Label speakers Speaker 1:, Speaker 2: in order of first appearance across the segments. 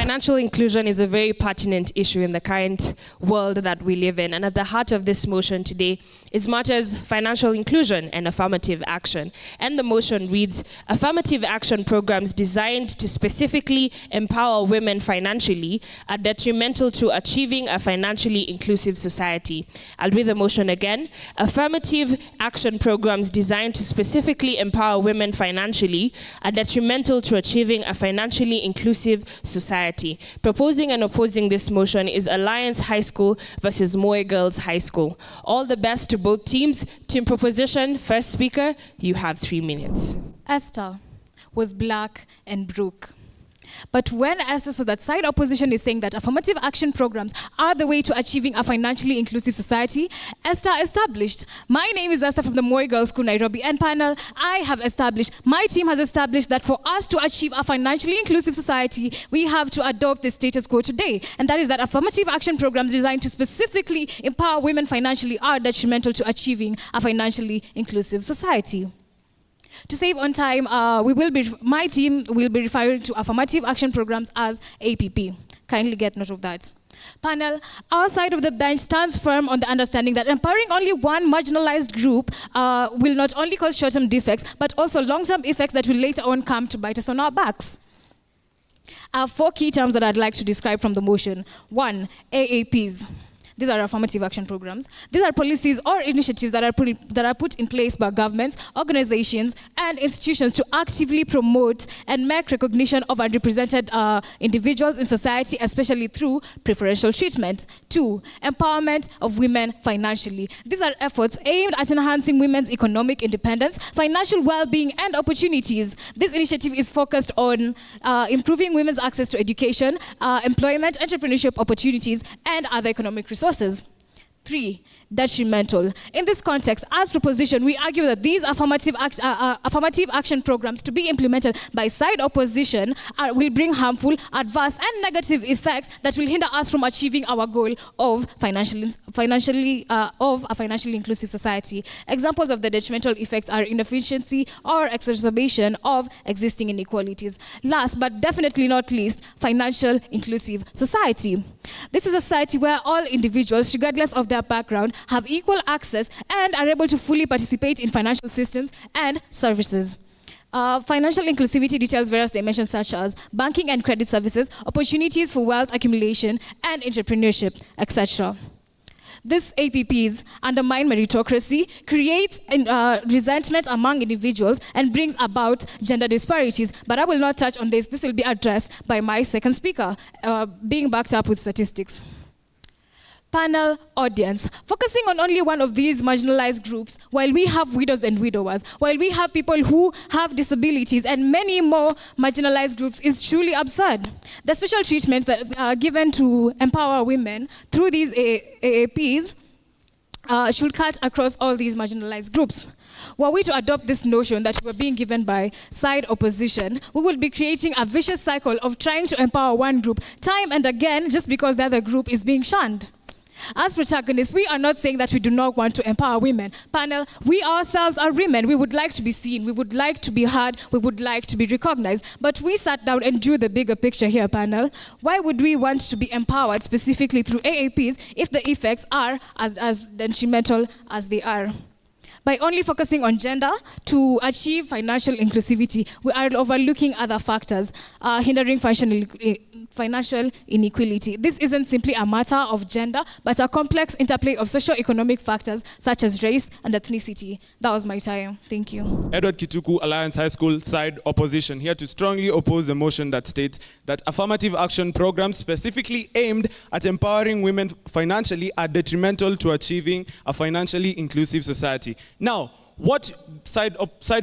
Speaker 1: Financial inclusion is a very pertinent issue in the current world that we live in. And at the heart of this motion today is matters financial inclusion and affirmative action. And the motion reads, affirmative action programs designed to specifically empower women financially are detrimental to achieving a financially inclusive society. I'll read the motion again. Affirmative action programs designed to specifically empower women financially are detrimental to achieving a financially inclusive society. Proposing and opposing this motion is Alliance High School versus Moy Girls High School. All the best to both teams. Team proposition, first speaker, you have 3 minutes.
Speaker 2: Esther was black and broke. But when Esther saw that side opposition is saying that affirmative action programs are the way to achieving a financially inclusive society, Esther established, my name is Esther from the Moy Girls School, Nairobi, and panel, I have established, my team has established that for us to achieve a financially inclusive society, we have to adopt the status quo today. And that is that affirmative action programs designed to specifically empower women financially are detrimental to achieving a financially inclusive society. To save on time, my team will be referring to affirmative action programs as APP. Kindly get note of that. Panel, our side of the bench stands firm on the understanding that empowering only one marginalized group will not only cause short-term defects, but also long-term effects that will later on come to bite us on our backs. I have 4 key terms that I'd like to describe from the motion. 1, AAPs. These are affirmative action programs. These are policies or initiatives that are put in place by governments, organizations, and institutions to actively promote and make recognition of underrepresented individuals in society, especially through preferential treatment. 2, empowerment of women financially. These are efforts aimed at enhancing women's economic independence, financial well-being, and opportunities. This initiative is focused on improving women's access to education, employment, entrepreneurship opportunities, and other economic resources. 3, detrimental. In this context, as proposition, we argue that these affirmative action programs to be implemented by side opposition will bring harmful, adverse, and negative effects that will hinder us from achieving our goal of a financially inclusive society. Examples of the detrimental effects are inefficiency or exacerbation of existing inequalities. Last, but definitely not least, financial inclusive society. This is a society where all individuals, regardless of their background, have equal access and are able to fully participate in financial systems and services. Financial inclusivity details various dimensions such as banking and credit services, opportunities for wealth accumulation, and entrepreneurship, etc. These APPs undermine meritocracy, creates resentment among individuals, and brings about gender disparities. But I will not touch on this. This will be addressed by my second speaker, being backed up with statistics. Panel audience, focusing on only one of these marginalized groups, while we have widows and widowers, while we have people who have disabilities and many more marginalized groups, is truly absurd. The special treatment that are given to empower women through these AAPs should cut across all these marginalized groups. Were we to adopt this notion that we're being given by side opposition, we will be creating a vicious cycle of trying to empower one group time and again just because the other group is being shunned. As protagonists, we are not saying that we do not want to empower women. Panel, we ourselves are women. We would like to be seen. We would like to be heard. We would like to be recognized. But we sat down and drew the bigger picture here, panel. Why would we want to be empowered specifically through AAPs if the effects are as detrimental as they are? By only focusing on gender to achieve financial inclusivity, we are overlooking other factors, hindering financial inequality. This isn't simply a matter of gender, but a complex interplay of socio-economic factors such as race and ethnicity. That was my time. Thank you.
Speaker 3: Edward Kituku, Alliance High School, side opposition, here to strongly oppose the motion that states that affirmative action programs specifically aimed at empowering women financially are detrimental to achieving a financially inclusive society. Now, what side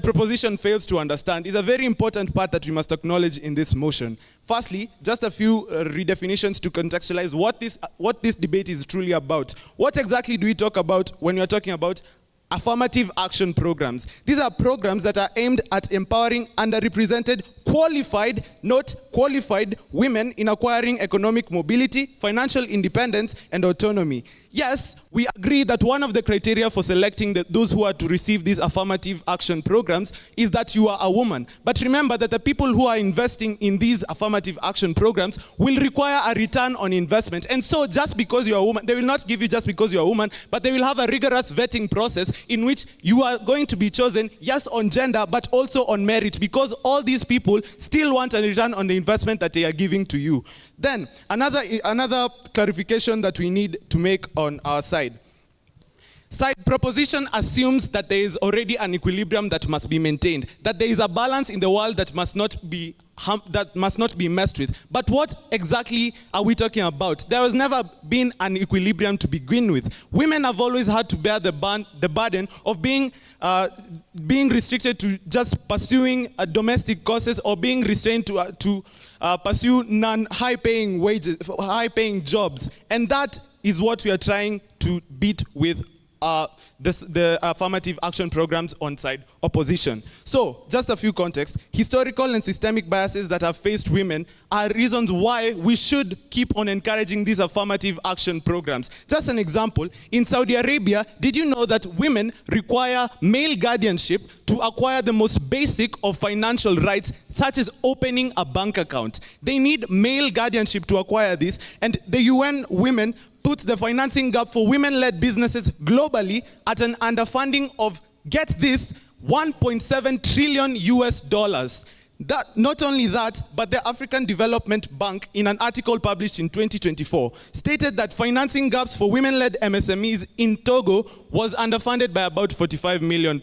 Speaker 3: proposition fails to understand is a very important part that we must acknowledge in this motion. Firstly, just a few redefinitions to contextualize what this debate is truly about. What exactly do we talk about when we are talking about affirmative action programs? These are programs that are aimed at empowering underrepresented qualified, not qualified women in acquiring economic mobility, financial independence, and autonomy. Yes, we agree that one of the criteria for selecting those who are to receive these affirmative action programs is that you are a woman. But remember that the people who are investing in these affirmative action programs will require a return on investment. And so just because you're a woman, they will not give you just because you're a woman, but they will have a rigorous vetting process in which you are going to be chosen, yes, on gender, but also on merit, because all these people still want a return on the investment that they are giving to you. Then, another clarification that we need to make on our side. Side proposition assumes that there is already an equilibrium that must be maintained, that there is a balance in the world that must not be messed with. But what exactly are we talking about? There has never been an equilibrium to begin with. Women have always had to bear the burden of being restricted to just pursuing domestic causes, or being restrained to pursue non-high-paying wages, high-paying jobs. And that is what we are trying to beat with the affirmative action programs on side opposition. So, just a few contexts. Historical and systemic biases that have faced women are reasons why we should keep on encouraging these affirmative action programs. Just an example, in Saudi Arabia, did you know that women require male guardianship to acquire the most basic of financial rights, such as opening a bank account? They need male guardianship to acquire this, and the UN Women put the financing gap for women-led businesses globally at an underfunding of, get this, 1.7 trillion US dollars. That, not only that, but the African Development Bank, in an article published in 2024, stated that financing gaps for women-led MSMEs in Togo was underfunded by about $45 million.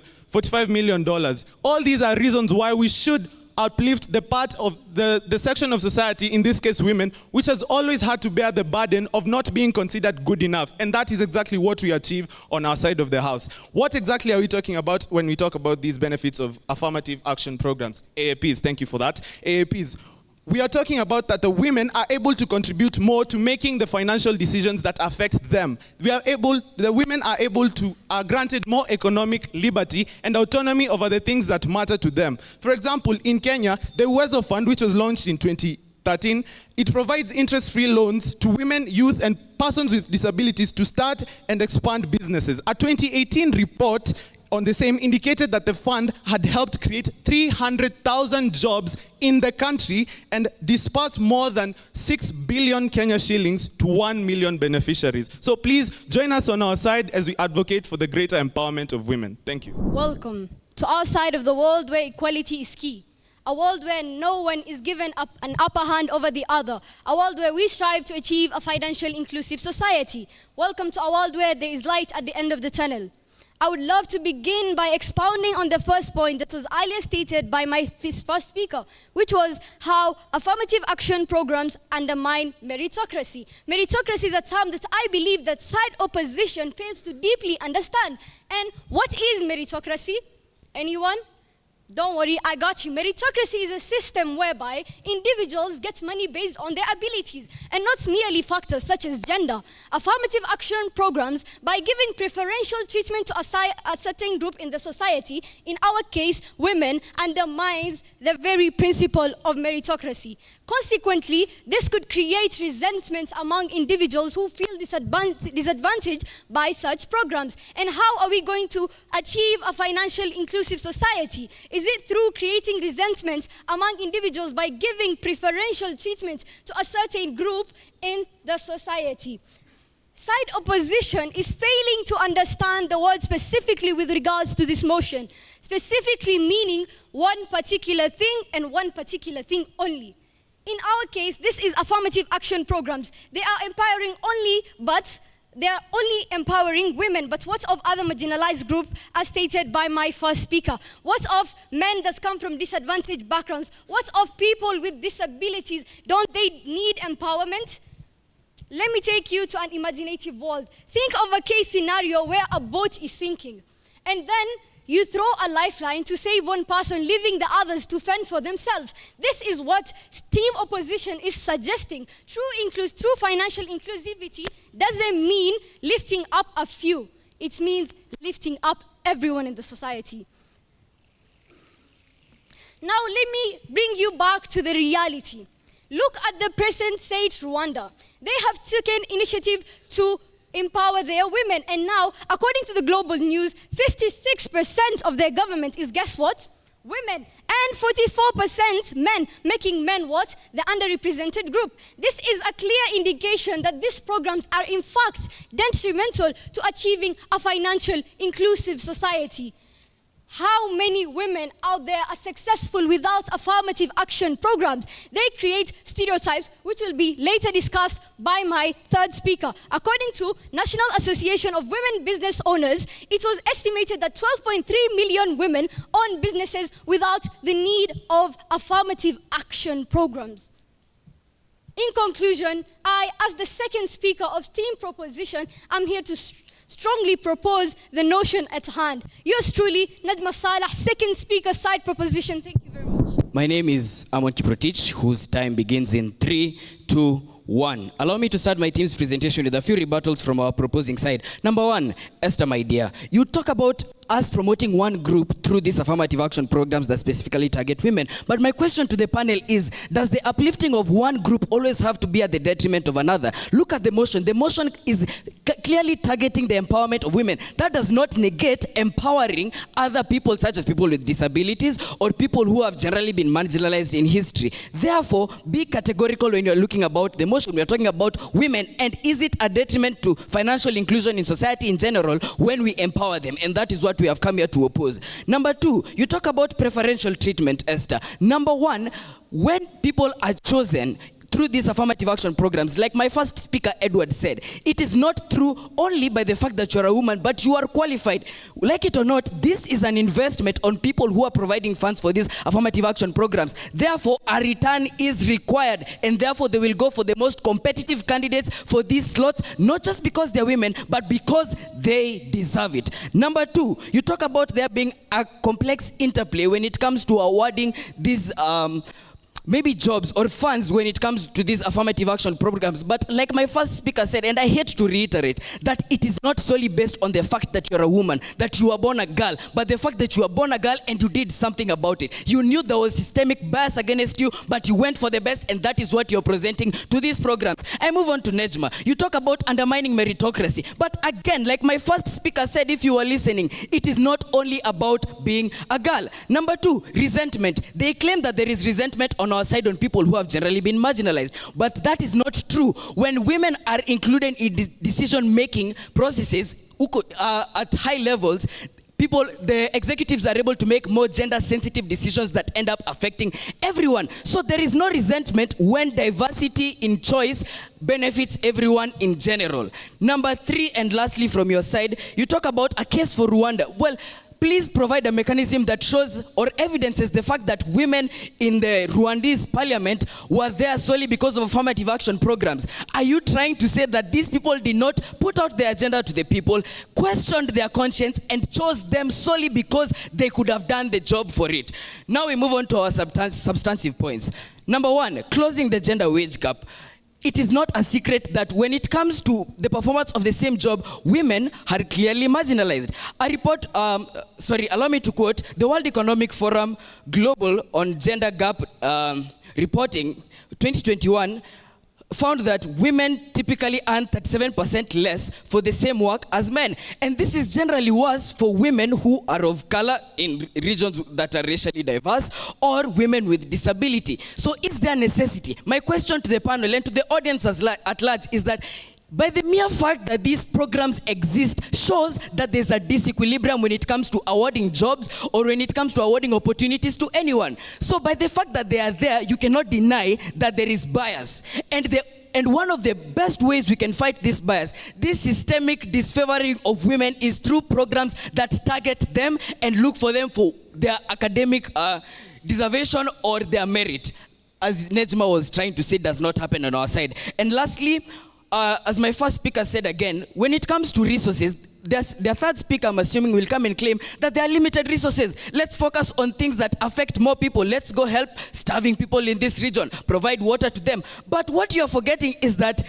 Speaker 3: All these are reasons why we should uplift the part of the section of society, in this case women, which has always had to bear the burden of not being considered good enough. And that is exactly what we achieve on our side of the house. What exactly are we talking about when we talk about these benefits of affirmative action programs? AAPs, thank you for that. AAPs. We are talking about that the women are able to contribute more to making the financial decisions that affect them. The women are granted more economic liberty and autonomy over the things that matter to them. For example, in Kenya, the Uwezo Fund, which was launched in 2013, it provides interest-free loans to women, youth, and persons with disabilities to start and expand businesses. A 2018 report on the same indicated that the fund had helped create 300,000 jobs in the country and disperse more than 6 billion Kenya shillings to 1 million beneficiaries. So please join us on our side as we advocate for the greater empowerment of women. Thank you.
Speaker 4: Welcome to our side of the world where equality is key. A world where no one is given an upper hand over the other. A world where we strive to achieve a financially inclusive society. Welcome to a world where there is light at the end of the tunnel. I would love to begin by expounding on the first point that was earlier stated by my first speaker, which was how affirmative action programs undermine meritocracy. Meritocracy is a term that I believe that side opposition fails to deeply understand. And what is meritocracy? Anyone? Don't worry, I got you. Meritocracy is a system whereby individuals get money based on their abilities and not merely factors such as gender. Affirmative action programs, by giving preferential treatment to a certain group in the society, in our case, women, undermines the very principle of meritocracy. Consequently, this could create resentments among individuals who feel disadvantaged by such programs. And how are we going to achieve a financially inclusive society? Is it through creating resentments among individuals by giving preferential treatment to a certain group in the society? Side opposition is failing to understand the word specifically with regards to this motion, specifically meaning one particular thing and one particular thing only. In our case, this is affirmative action programs. They are empowering only, but they are only empowering women. But what of other marginalized groups, as stated by my first speaker? What of men that come from disadvantaged backgrounds? What of people with disabilities? Don't they need empowerment? Let me take you to an imaginative world. Think of a case scenario where a boat is sinking, and then you throw a lifeline to save one person, leaving the others to fend for themselves. This is what team opposition is suggesting. True financial inclusivity doesn't mean lifting up a few. It means lifting up everyone in the society. Now let me bring you back to the reality. Look at the present state Rwanda. They have taken initiative to empower their women, and now, according to the global news, 56% of their government is, guess what? Women, and 44% men, making men what? The underrepresented group. This is a clear indication that these programs are in fact detrimental to achieving a financial inclusive society. How many women out there are successful without affirmative action programs? They create stereotypes, which will be later discussed by my third speaker. According to National Association of Women Business Owners, it was estimated that 12.3 million women own businesses without the need of affirmative action programs. In conclusion, I, as the second speaker of Team Proposition, am here to strongly propose the notion at hand. Yours truly, Najma Salah, second speaker, side proposition. Thank you very much.
Speaker 5: My name is Amon Kiprotich, whose time begins in 3, 2, 1. Allow me to start my team's presentation with a few rebuttals from our proposing side. Number 1, Esther, my dear, you talk about us promoting one group through these affirmative action programs that specifically target women. But my question to the panel is, does the uplifting of one group always have to be at the detriment of another? Look at the motion. The motion is clearly targeting the empowerment of women. That does not negate empowering other people, such as people with disabilities or people who have generally been marginalized in history. Therefore, be categorical when you're looking about the motion. We're talking about women, and is it a detriment to financial inclusion in society in general when we empower them? And that is what we have come here to oppose. Number 2, you talk about preferential treatment, Esther. Number 1, when people are chosen through these affirmative action programs, like my first speaker, Edward, said, it is not true only by the fact that you're a woman, but you are qualified. Like it or not, this is an investment on people who are providing funds for these affirmative action programs. Therefore, a return is required, and therefore they will go for the most competitive candidates for these slots, not just because they're women, but because they deserve it. Number 2, you talk about there being a complex interplay when it comes to awarding these maybe jobs or funds when it comes to these affirmative action programs. But like my first speaker said, and I hate to reiterate, that it is not solely based on the fact that you're a woman, that you were born a girl, but the fact that you were born a girl and you did something about it. You knew there was systemic bias against you, but you went for the best, and that is what you're presenting to these programs. I move on to Nejma. You talk about undermining meritocracy. But again, like my first speaker said, if you were listening, it is not only about being a girl. Number 2, resentment. They claim that there is resentment on our side on people who have generally been marginalized. But that is not true. When women are included in decision-making processes at high levels, the executives are able to make more gender-sensitive decisions that end up affecting everyone. So there is no resentment when diversity in choice benefits everyone in general. Number 3, and lastly from your side, you talk about a case for Rwanda. Well, please provide a mechanism that shows or evidences the fact that women in the Rwandese parliament were there solely because of affirmative action programs. Are you trying to say that these people did not put out their agenda to the people, questioned their conscience, and chose them solely because they could have done the job for it? Now we move on to our substantive points. Number 1, closing the gender wage gap. It is not a secret that when it comes to the performance of the same job, women are clearly marginalized. A report, allow me to quote, the World Economic Forum Global on Gender Gap Reporting 2021 found that women typically earn 37% less for the same work as men. And this is generally worse for women who are of color in regions that are racially diverse, or women with disability. So is there necessity? My question to the panel and to the audience at large is that by the mere fact that these programs exist shows that there's a disequilibrium when it comes to awarding jobs or when it comes to awarding opportunities to anyone. So by the fact that they are there, you cannot deny that there is bias. And one of the best ways we can fight this bias, this systemic disfavoring of women, is through programs that target them and look for them for their academic deservation or their merit. As Nejma was trying to say, does not happen on our side. And lastly, as my first speaker said again, when it comes to resources, their third speaker, I'm assuming, will come and claim that there are limited resources. Let's focus on things that affect more people. Let's go help starving people in this region, provide water to them. But what you're forgetting is that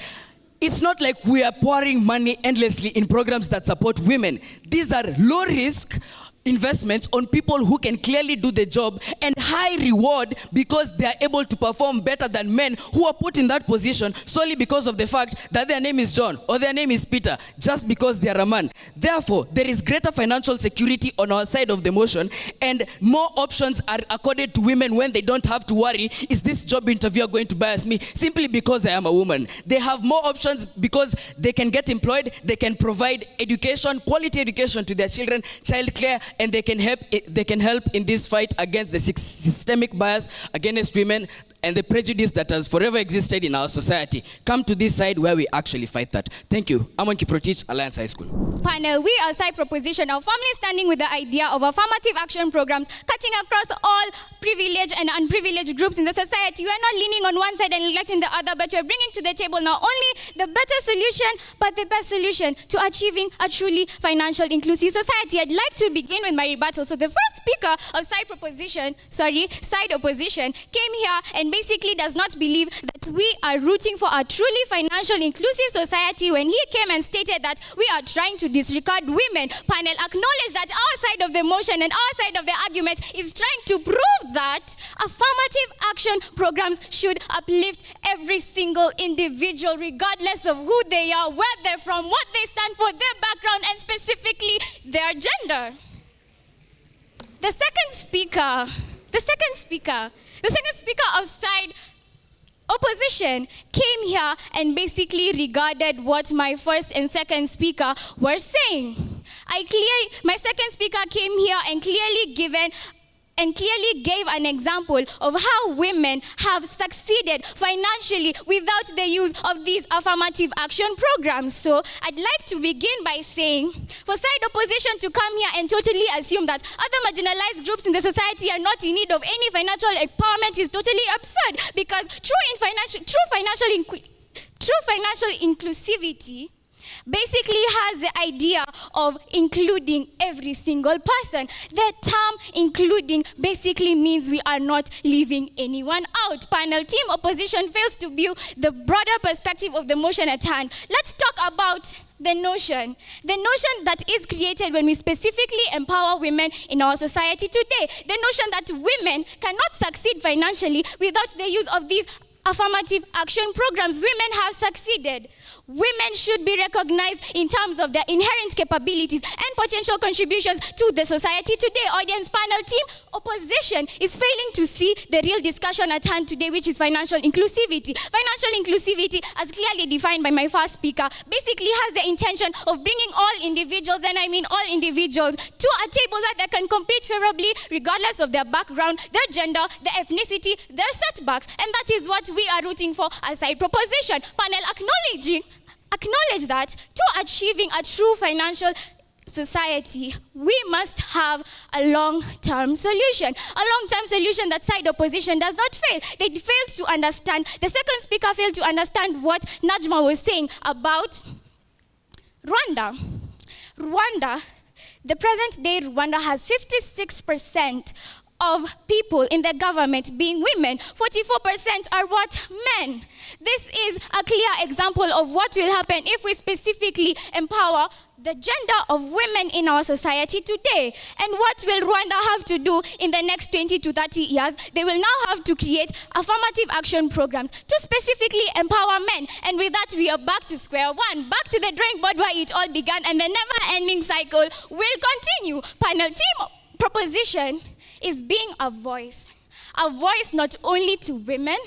Speaker 5: it's not like we are pouring money endlessly in programs that support women. These are low risk, investments on people who can clearly do the job, and high reward because they are able to perform better than men who are put in that position solely because of the fact that their name is John or their name is Peter, just because they are a man. Therefore, there is greater financial security on our side of the motion, and more options are accorded to women when they don't have to worry, is this job interviewer going to bias me simply because I am a woman? They have more options because they can get employed, they can provide education, quality education to their children, childcare, and they can help in this fight against the systemic bias against women and the prejudice that has forever existed in our society. Come to this side where we actually fight that. Thank you. I'm on Kiprotich, Alliance High School.
Speaker 6: Panel, we are side proposition of firmly standing with the idea of affirmative action programs cutting across all privileged and unprivileged groups in the society. We are not leaning on one side and neglecting the other, but we're bringing to the table not only the better solution, but the best solution to achieving a truly financial inclusive society. I'd like to begin with my rebuttal. So the first speaker of side opposition came here and basically does not believe that we are rooting for a truly financial inclusive society when he came and stated that we are trying to disregard women. Panel, acknowledge that our side of the motion and our side of the argument is trying to prove that affirmative action programs should uplift every single individual regardless of who they are, where they're from, what they stand for, their background, and specifically their gender. The second speaker of side opposition came here and basically regarded what my first and second speaker were saying. My second speaker came here and clearly gave an example of how women have succeeded financially without the use of these affirmative action programs. So I'd like to begin by saying, for side opposition to come here and totally assume that other marginalized groups in the society are not in need of any financial empowerment is totally absurd, because true financial inclusivity basically has the idea of including every single person. The term including basically means we are not leaving anyone out. Panel, team opposition fails to view the broader perspective of the motion at hand. Let's talk about the notion that is created when we specifically empower women in our society today. The notion that women cannot succeed financially without the use of these affirmative action programs. Women have succeeded. Women should be recognized in terms of their inherent capabilities and potential contributions to the society today. Audience, panel, team, opposition is failing to see the real discussion at hand today, which is financial inclusivity. Financial inclusivity, as clearly defined by my first speaker, basically has the intention of bringing all individuals, and I mean all individuals, to a table where they can compete favorably regardless of their background, their gender, their ethnicity, their setbacks, and that is what we are rooting for as side proposition. Panel, acknowledge that to achieving a true financial society, we must have a long-term solution. A long-term solution that side opposition does not fail. They failed to understand. The second speaker failed to understand what Najma was saying about Rwanda. The present day Rwanda has 56% of people in the government being women. 44% are what? Men. This is a clear example of what will happen if we specifically empower the gender of women in our society today. And what will Rwanda have to do in the next 20 to 30 years? They will now have to create affirmative action programs to specifically empower men. And with that, we are back to square one, back to the drawing board where it all began, and the never-ending cycle will continue. Panel, team proposition is being a voice not only to women,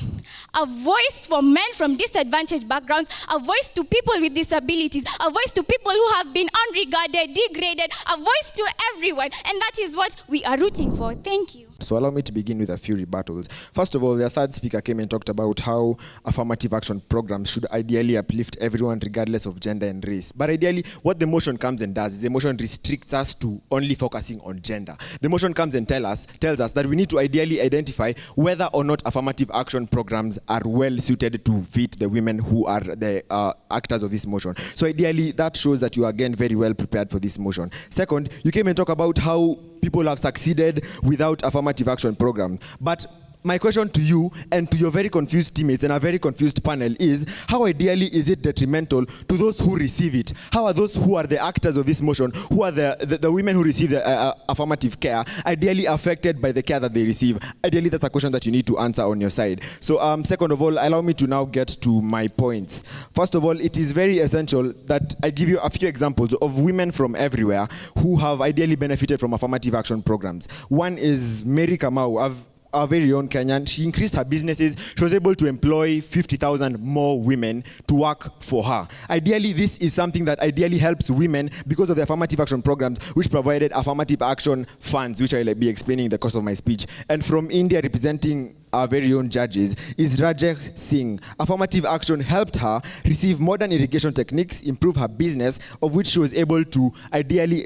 Speaker 6: a voice for men from disadvantaged backgrounds, a voice to people with disabilities, a voice to people who have been unregarded, degraded, a voice to everyone, and that is what we are rooting for. Thank you.
Speaker 7: So allow me to begin with a few rebuttals. First of all, the third speaker came and talked about how affirmative action programs should ideally uplift everyone regardless of gender and race. But ideally, what the motion comes and does is the motion restricts us to only focusing on gender. The motion comes and tells us that we need to ideally identify whether or not affirmative action programs are well suited to fit the women who are the actors of this motion. So ideally, that shows that you are again very well prepared for this motion. Second, you came and talk about how people have succeeded without affirmative action program. But my question to you and to your very confused teammates and our very confused panel is, how ideally is it detrimental to those who receive it? How are those who are the actors of this motion, who are the women who receive the affirmative care, ideally affected by the care that they receive? Ideally, that's a question that you need to answer on your side. So second of all, allow me to now get to my points. First of all, it is very essential that I give you a few examples of women from everywhere who have ideally benefited from affirmative action programs. One is Mary Kamau, our very own Kenyan. She increased her businesses. She was able to employ 50,000 more women to work for her. Ideally, this is something that ideally helps women because of the affirmative action programs, which provided affirmative action funds, which I'll be explaining in the course of my speech. And from India, representing our very own judges, is Rajek Singh. Affirmative action helped her receive modern irrigation techniques, improve her business, of which she was able to ideally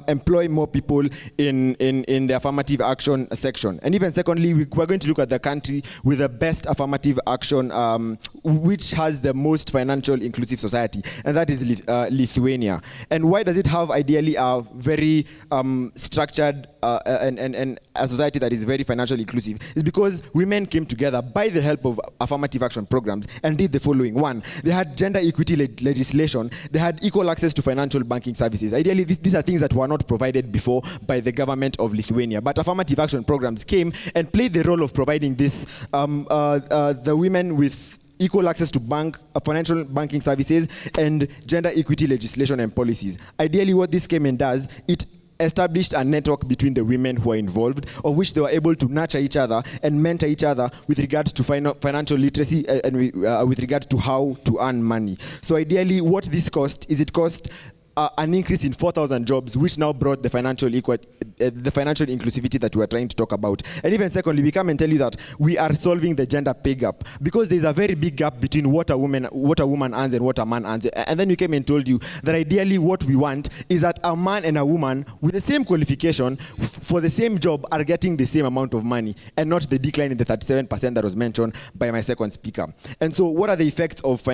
Speaker 7: employ more people in the affirmative action section. And even secondly, we're going to look at the country with the best affirmative action, which has the most financial inclusive society, and that is Lithuania. And why does it have ideally a very structured and a society that is very financially inclusive? It's because women came together by the help of affirmative action programs and did the following. One, they had gender equity legislation. They had equal access to financial banking services. Ideally, these are things that were not provided before by the government of Lithuania. But affirmative action programs came and played the role of providing this, the women with equal access to financial banking services and gender equity legislation and policies. Ideally, what this came and does, it established a network between the women who are involved, of which they were able to nurture each other and mentor each other with regard to financial literacy and with regard to how to earn money. So ideally, what this cost is, it cost an increase in 4,000 jobs, which now brought the financial inclusivity that we are trying to talk about. And even secondly, we come and tell you that we are solving the gender pay gap, because there's a very big gap between what a woman earns and what a man earns. And then we came and told you that ideally what we want is that a man and a woman with the same qualification for the same job are getting the same amount of money, and not the decline in the 37% that was mentioned by my second speaker. And so what are the effects of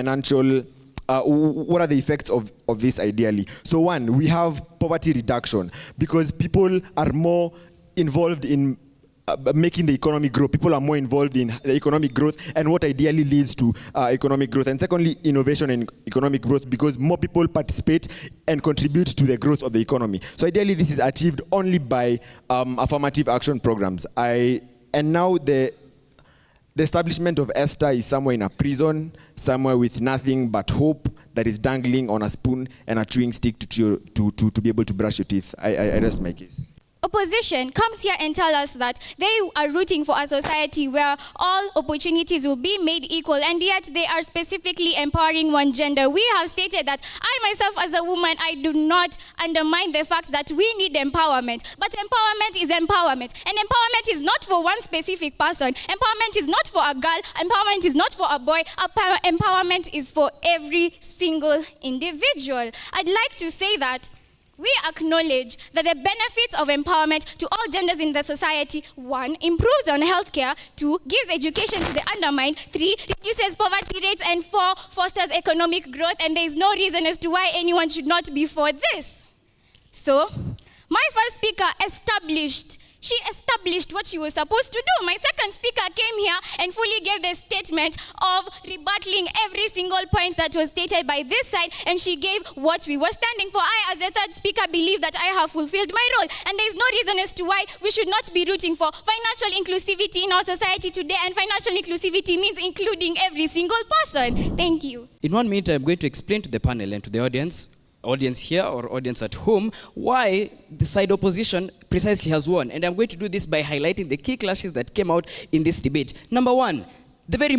Speaker 7: what are the effects of this ideally? So one, we have poverty reduction, because people are more involved in making the economy grow. People are more involved in the economic growth, and what ideally leads to economic growth. And secondly, innovation and economic growth, because more people participate and contribute to the growth of the economy. So ideally, this is achieved only by affirmative action programs. And now the establishment of Esther is somewhere in a prison, somewhere with nothing but hope that is dangling on a spoon and a chewing stick to be able to brush your teeth. I rest my case.
Speaker 6: Opposition comes here and tell us that they are rooting for a society where all opportunities will be made equal, and yet they are specifically empowering one gender. We have stated that I myself as a woman, I do not undermine the fact that we need empowerment, but empowerment is empowerment, and empowerment is not for one specific person. Empowerment is not for a girl, empowerment is not for a boy, empowerment is for every single individual. I'd like to say that we acknowledge that the benefits of empowerment to all genders in the society: 1, improves on healthcare; 2, gives education to the undermined; 3, reduces poverty rates; and 4, fosters economic growth. And there is no reason as to why anyone should not be for this. So, my first speaker She established what she was supposed to do. My second speaker came here and fully gave the statement of rebuttaling every single point that was stated by this side, and she gave what we were standing for. I, as the third speaker, believe that I have fulfilled my role, and there is no reason as to why we should not be rooting for financial inclusivity in our society today, and financial inclusivity means including every single person. Thank you.
Speaker 5: In 1 minute, I'm going to explain to the panel and to the audience here or audience at home, why the side opposition precisely has won. And I'm going to do this by highlighting the key clashes that came out in this debate. Number 1, the very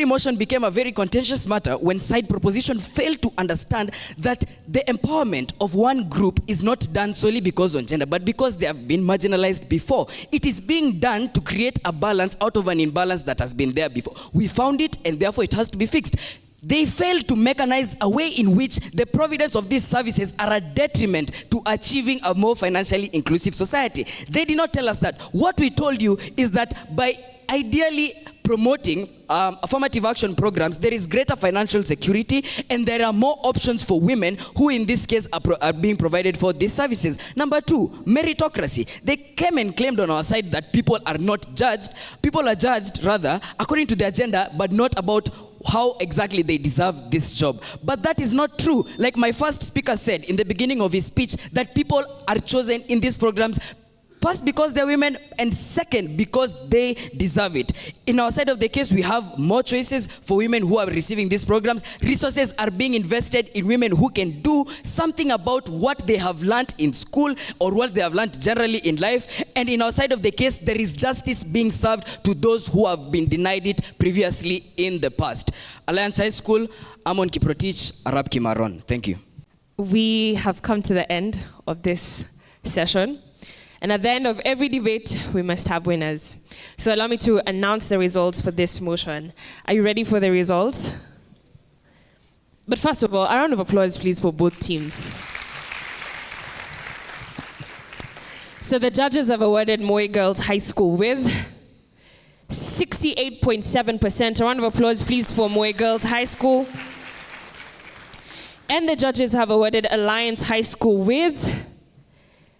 Speaker 5: motion became a very contentious matter when side proposition failed to understand that the empowerment of one group is not done solely because of gender, but because they have been marginalized before. It is being done to create a balance out of an imbalance that has been there before. We found it, and therefore it has to be fixed. They failed to mechanize a way in which the providence of these services are a detriment to achieving a more financially inclusive society. They did not tell us that. What we told you is that by ideally promoting affirmative action programs, there is greater financial security and there are more options for women who in this case are being provided for these services. Number 2, meritocracy. They came and claimed on our side that people are not judged. People are judged rather according to their gender, but not about how exactly they deserve this job. But that is not true. Like my first speaker said in the beginning of his speech, that people are chosen in these programs first because they're women, and second because they deserve it. In our side of the case, we have more choices for women who are receiving these programs. Resources are being invested in women who can do something about what they have learned in school or what they have learned generally in life. And in our side of the case, there is justice being served to those who have been denied it previously in the past. Alliance High School, Amon Kiprotich, Arab Kimaron. Thank you.
Speaker 1: We have come to the end of this session. And at the end of every debate, we must have winners. So allow me to announce the results for this motion. Are you ready for the results? But first of all, a round of applause, please, for both teams. So the judges have awarded Moi Girls High School with 68.7%. A round of applause, please, for Moi Girls High School. And the judges have awarded Alliance High School with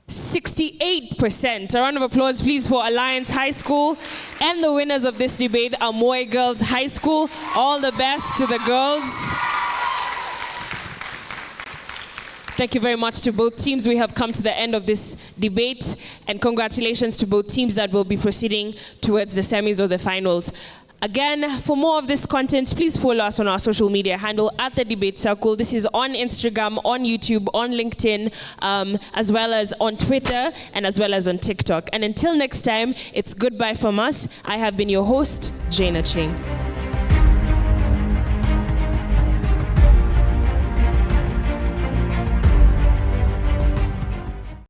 Speaker 1: 68%. A round of applause, please, for Alliance High School. And the winners of this debate are Moi Girls High School. All the best to the girls. Thank you very much to both teams. We have come to the end of this debate. And congratulations to both teams that will be proceeding towards the semis or the finals. Again, for more of this content, please follow us on our social media handle at The Debate Circle. This is on Instagram, on YouTube, on LinkedIn, as well as on Twitter, and as well as on TikTok. And until next time, it's goodbye from us. I have been your host, Jaina Ching.